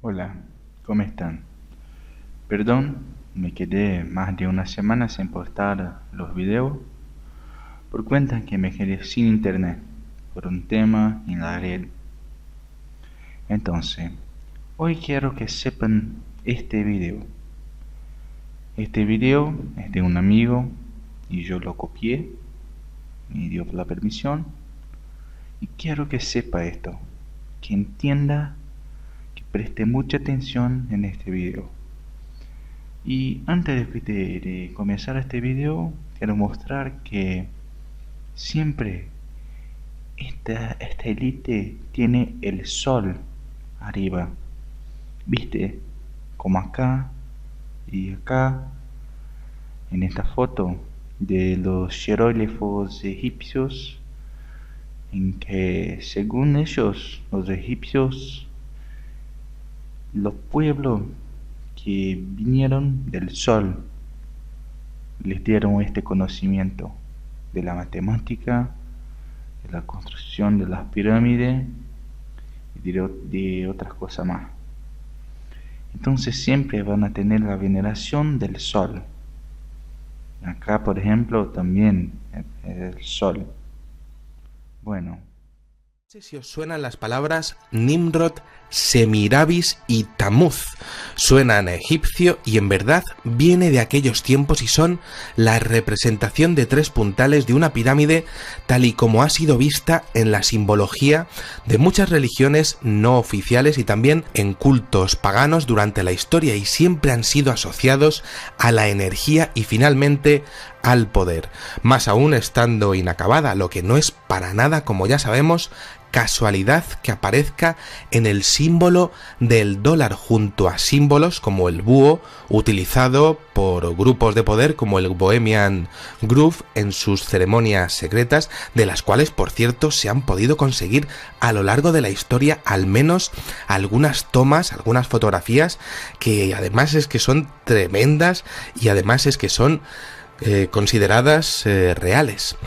Hola, ¿cómo están? Perdón, me quedé más de una semana sin postar los videos por cuenta que me quedé sin internet por un tema en la red. Entonces, hoy quiero que sepan este video. Este video es de un amigo y yo lo copié, me dio la permisión y quiero que sepa esto, que entienda, que preste mucha atención en este video. Y antes de comenzar este video, quiero mostrar que siempre esta élite tiene el sol arriba. ¿Viste? Como acá y acá, en esta foto de los jeroglíficos egipcios, en que según ellos, los egipcios, los pueblos que vinieron del sol les dieron este conocimiento de la matemática, de la construcción de las pirámides y de otras cosas más. Entonces siempre van a tener la veneración del sol. Acá, por ejemplo, también el sol. Bueno. No sé si os suenan las palabras Nimrod, Semiramis y Tamuz. Suenan a egipcio y en verdad viene de aquellos tiempos y son la representación de tres puntales de una pirámide tal y como ha sido vista en la simbología de muchas religiones no oficiales y también en cultos paganos durante la historia, y siempre han sido asociados a la energía y finalmente al poder, más aún estando inacabada, lo que no es para nada, como ya sabemos, casualidad que aparezca en el símbolo del dólar junto a símbolos como el búho utilizado por grupos de poder como el Bohemian Grove en sus ceremonias secretas, de las cuales, por cierto, se han podido conseguir a lo largo de la historia al menos algunas tomas, algunas fotografías que además es que son tremendas y además es que son consideradas reales.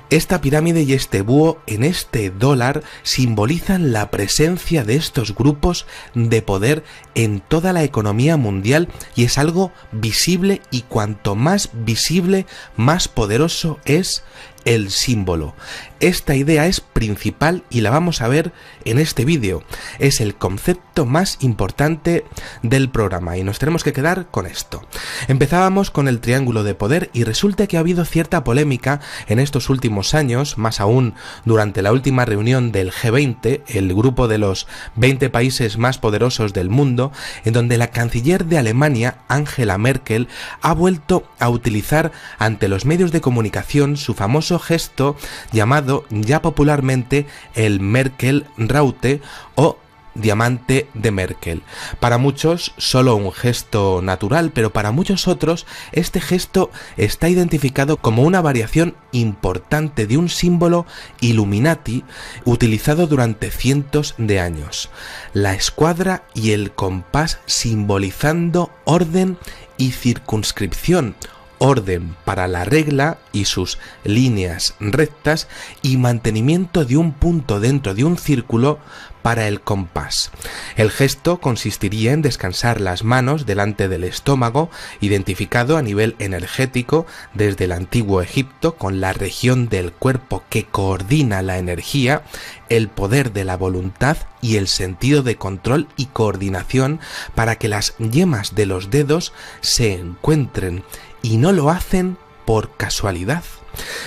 Esta pirámide y este búho en este dólar simbolizan la presencia de estos grupos de poder en toda la economía mundial, y es algo visible, y cuanto más visible, más poderoso es el símbolo. Esta idea es principal y la vamos a ver en este vídeo. Es el concepto más importante del programa y nos tenemos que quedar con esto. Empezábamos con el triángulo de poder y resulta que ha habido cierta polémica en estos últimos años, más aún durante la última reunión del G20, el grupo de los 20 países más poderosos del mundo, en donde la canciller de Alemania, Angela Merkel, ha vuelto a utilizar ante los medios de comunicación su famoso gesto llamado ya popularmente el Merkel-Raute o diamante de Merkel. Para muchos solo un gesto natural, pero para muchos otros este gesto está identificado como una variación importante de un símbolo Illuminati utilizado durante cientos de años. La escuadra y el compás simbolizando orden y circunscripción. Orden para la regla y sus líneas rectas, y mantenimiento de un punto dentro de un círculo para el compás. El gesto consistiría en descansar las manos delante del estómago, identificado a nivel energético desde el antiguo Egipto con la región del cuerpo que coordina la energía, el poder de la voluntad y el sentido de control y coordinación para que las yemas de los dedos se encuentren, y no lo hacen por casualidad.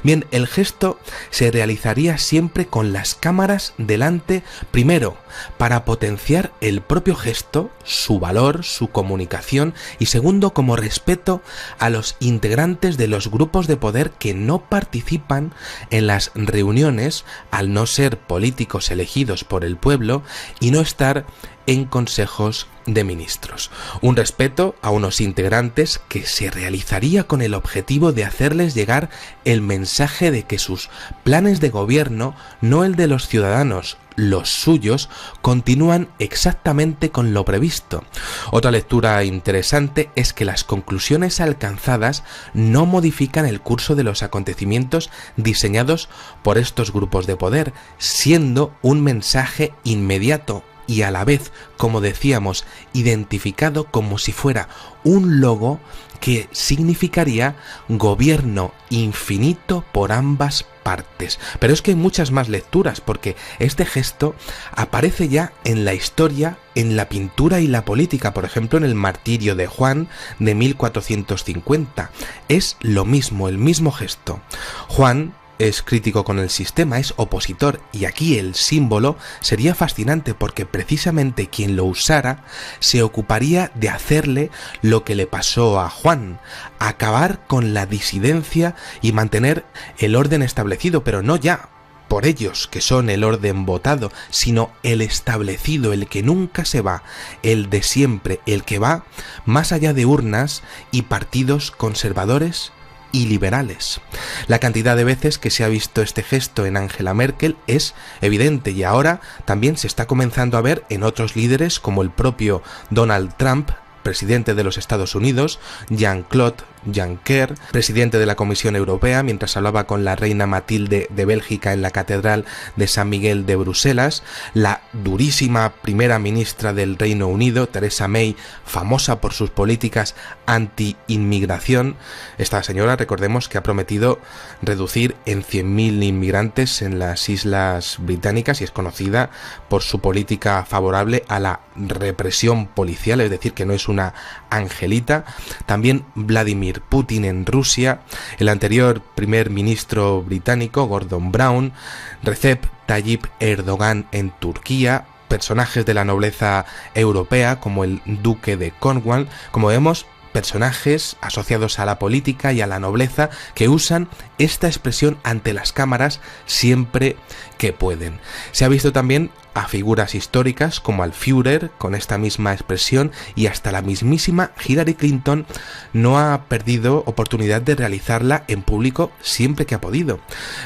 Bien, el gesto se realizaría siempre con las cámaras delante, primero para potenciar el propio gesto, su valor, su comunicación, y segundo como respeto a los integrantes de los grupos de poder que no participan en las reuniones al no ser políticos elegidos por el pueblo y no estar en consejos de ministros. Un respeto a unos integrantes que se realizaría con el objetivo de hacerles llegar el mensaje de que sus planes de gobierno, no el de los ciudadanos, los suyos, continúan exactamente con lo previsto. Otra lectura interesante es que las conclusiones alcanzadas no modifican el curso de los acontecimientos diseñados por estos grupos de poder, siendo un mensaje inmediato y a la vez, como decíamos, identificado como si fuera un logo que significaría gobierno infinito por ambas partes. Pero es que hay muchas más lecturas, porque este gesto aparece ya en la historia, en la pintura y la política, por ejemplo en el Martirio de Juan de 1450. Es lo mismo, el mismo gesto. Juan es crítico con el sistema, es opositor, y aquí el símbolo sería fascinante porque precisamente quien lo usara se ocuparía de hacerle lo que le pasó a Juan, acabar con la disidencia y mantener el orden establecido, pero no ya por ellos, que son el orden votado, sino el establecido, el que nunca se va, el de siempre, el que va más allá de urnas y partidos conservadores y liberales. La cantidad de veces que se ha visto este gesto en Angela Merkel es evidente, y ahora también se está comenzando a ver en otros líderes como el propio Donald Trump, presidente de los Estados Unidos, Jean-Claude Juncker, presidente de la Comisión Europea, mientras hablaba con la reina Matilde de Bélgica en la Catedral de San Miguel de Bruselas, la durísima primera ministra del Reino Unido, Theresa May, famosa por sus políticas anti-inmigración. Esta señora, recordemos que ha prometido reducir en 100.000 inmigrantes en las Islas Británicas y es conocida por su política favorable a la represión policial, es decir, que no es una angelita. También Vladimir Putin en Rusia, el anterior primer ministro británico Gordon Brown, Recep Tayyip Erdogan en Turquía, personajes de la nobleza europea como el duque de Cornwall, como vemos, personajes asociados a la política y a la nobleza que usan esta expresión ante las cámaras siempre que pueden. Se ha visto también a figuras históricas como al Führer con esta misma expresión, y hasta la mismísima Hillary Clinton no ha perdido oportunidad de realizarla en público siempre que ha podido.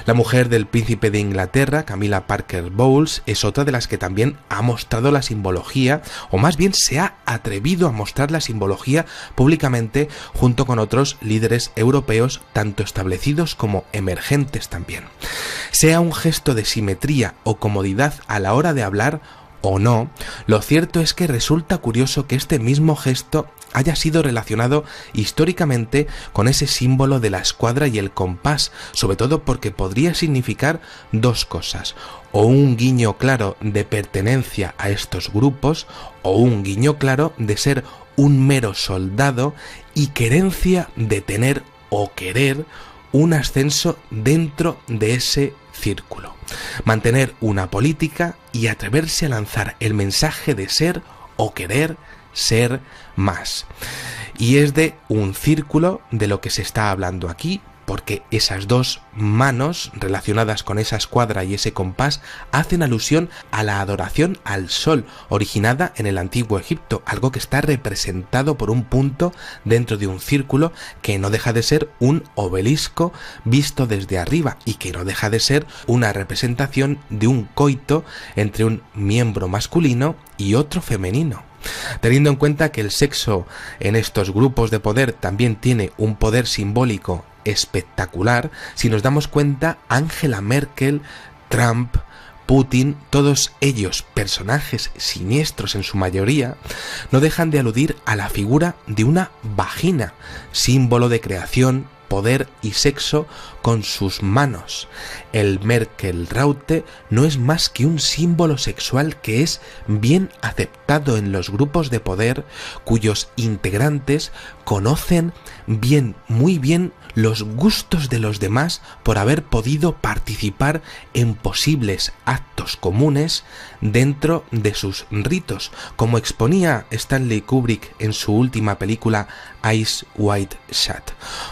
La mujer del príncipe de Inglaterra, Camilla Parker Bowles, es otra de las que también ha mostrado la simbología, o más bien se ha atrevido a mostrar la simbología públicamente junto con otros líderes europeos, tanto establecidos como emergentes también. Sea un gesto de simetría o comodidad a la hora de hablar o no, lo cierto es que resulta curioso que este mismo gesto haya sido relacionado históricamente con ese símbolo de la escuadra y el compás, sobre todo porque podría significar dos cosas: o un guiño claro de pertenencia a estos grupos, o un guiño claro de ser un mero soldado y querencia de tener o querer un ascenso dentro de ese círculo. Mantener una política y atreverse a lanzar el mensaje de ser o querer ser más. Y es de un círculo de lo que se está hablando aquí, porque esas dos manos relacionadas con esa escuadra y ese compás hacen alusión a la adoración al sol, originada en el antiguo Egipto, algo que está representado por un punto dentro de un círculo que no deja de ser un obelisco visto desde arriba y que no deja de ser una representación de un coito entre un miembro masculino y otro femenino. Teniendo en cuenta que el sexo en estos grupos de poder también tiene un poder simbólico espectacular, si nos damos cuenta, Angela Merkel, Trump, Putin, todos ellos personajes siniestros en su mayoría, no dejan de aludir a la figura de una vagina, símbolo de creación, poder y sexo con sus manos. El Merkel-Raute no es más que un símbolo sexual que es bien aceptado en los grupos de poder cuyos integrantes conocen bien, muy bien, los gustos de los demás por haber podido participar en posibles actos comunes dentro de sus ritos, como exponía Stanley Kubrick en su última película Eyes Wide Shut.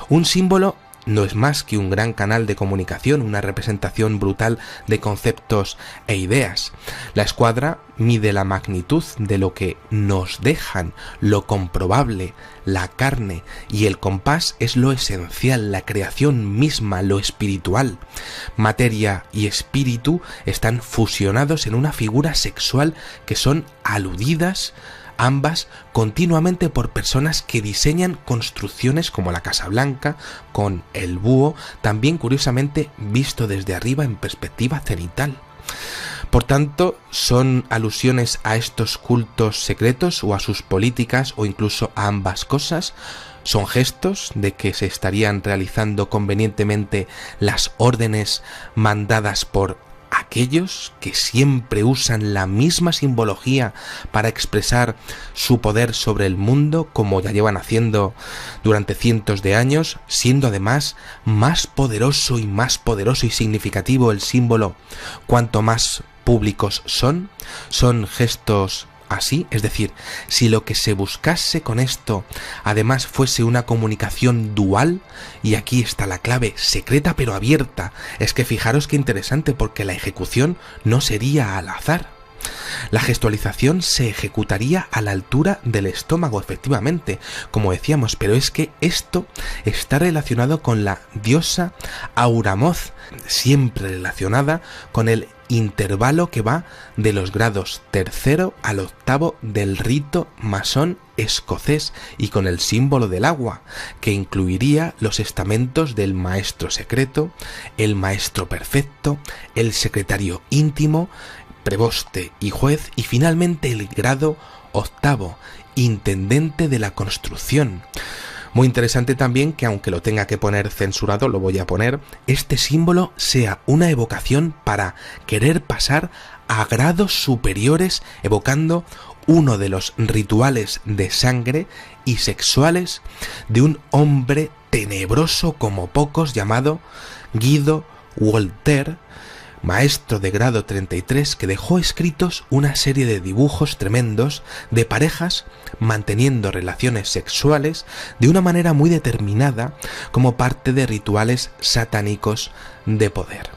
Un símbolo no es más que un gran canal de comunicación, una representación brutal de conceptos e ideas. La escuadra mide la magnitud de lo que nos dejan, lo comprobable, la carne, y el compás es lo esencial, la creación misma, lo espiritual. Materia y espíritu están fusionados en una figura sexual que son aludidas ambas continuamente por personas que diseñan construcciones como la Casa Blanca, con el búho, también curiosamente visto desde arriba en perspectiva cenital. Por tanto, son alusiones a estos cultos secretos o a sus políticas o incluso a ambas cosas. Son gestos de que se estarían realizando convenientemente las órdenes mandadas por aquellos que siempre usan la misma simbología para expresar su poder sobre el mundo, como ya llevan haciendo durante cientos de años, siendo además más poderoso y significativo el símbolo cuanto más públicos son gestos así, es decir, si lo que se buscase con esto además fuese una comunicación dual, y aquí está la clave, secreta pero abierta, es que fijaros qué interesante, porque la ejecución no sería al azar. La gestualización se ejecutaría a la altura del estómago, efectivamente, como decíamos, pero es que esto está relacionado con la diosa Auramoth, siempre relacionada con el intervalo que va de los grados tercero al octavo del rito masón escocés y con el símbolo del agua, que incluiría los estamentos del maestro secreto, el maestro perfecto, el secretario íntimo, preboste y juez, y finalmente el grado octavo, intendente de la construcción. Muy interesante también que, aunque lo tenga que poner censurado, lo voy a poner, este símbolo sea una evocación para querer pasar a grados superiores, evocando uno de los rituales de sangre y sexuales de un hombre tenebroso como pocos, llamado Guido Walter, maestro de grado 33, que dejó escritos una serie de dibujos tremendos de parejas manteniendo relaciones sexuales de una manera muy determinada como parte de rituales satánicos de poder.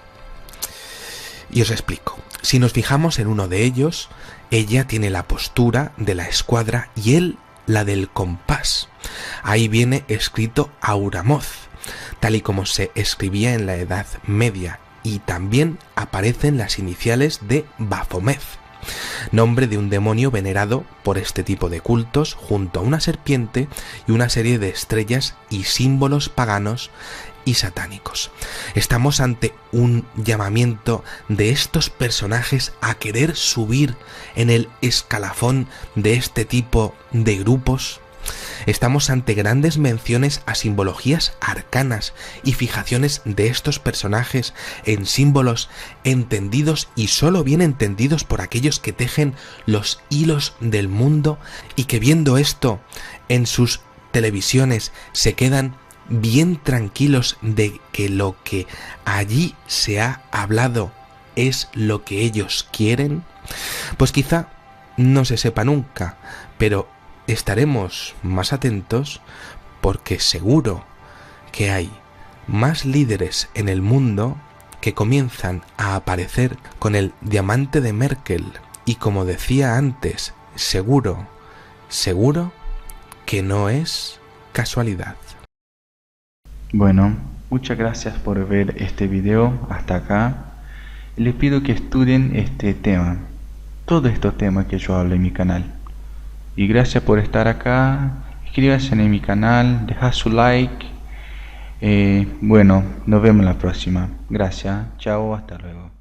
Y os explico. Si nos fijamos en uno de ellos, ella tiene la postura de la escuadra y él la del compás. Ahí viene escrito Auramoth, tal y como se escribía en la Edad Media, y también aparecen las iniciales de Baphomet, nombre de un demonio venerado por este tipo de cultos, junto a una serpiente y una serie de estrellas y símbolos paganos y satánicos. Estamos ante un llamamiento de estos personajes a querer subir en el escalafón de este tipo de grupos. Estamos ante grandes menciones a simbologías arcanas y fijaciones de estos personajes en símbolos entendidos y solo bien entendidos por aquellos que tejen los hilos del mundo y que, viendo esto en sus televisiones, se quedan bien tranquilos de que lo que allí se ha hablado es lo que ellos quieren. Pues quizá no se sepa nunca, pero estaremos más atentos, porque seguro que hay más líderes en el mundo que comienzan a aparecer con el diamante de Merkel, y como decía antes, seguro que no es casualidad. Bueno, muchas gracias por ver este video hasta acá. Les pido que estudien este tema, todos estos temas que yo hablo en mi canal. Y gracias por estar acá. Inscríbanse en mi canal, deja su like. Bueno, nos vemos la próxima. Gracias, chao, hasta luego.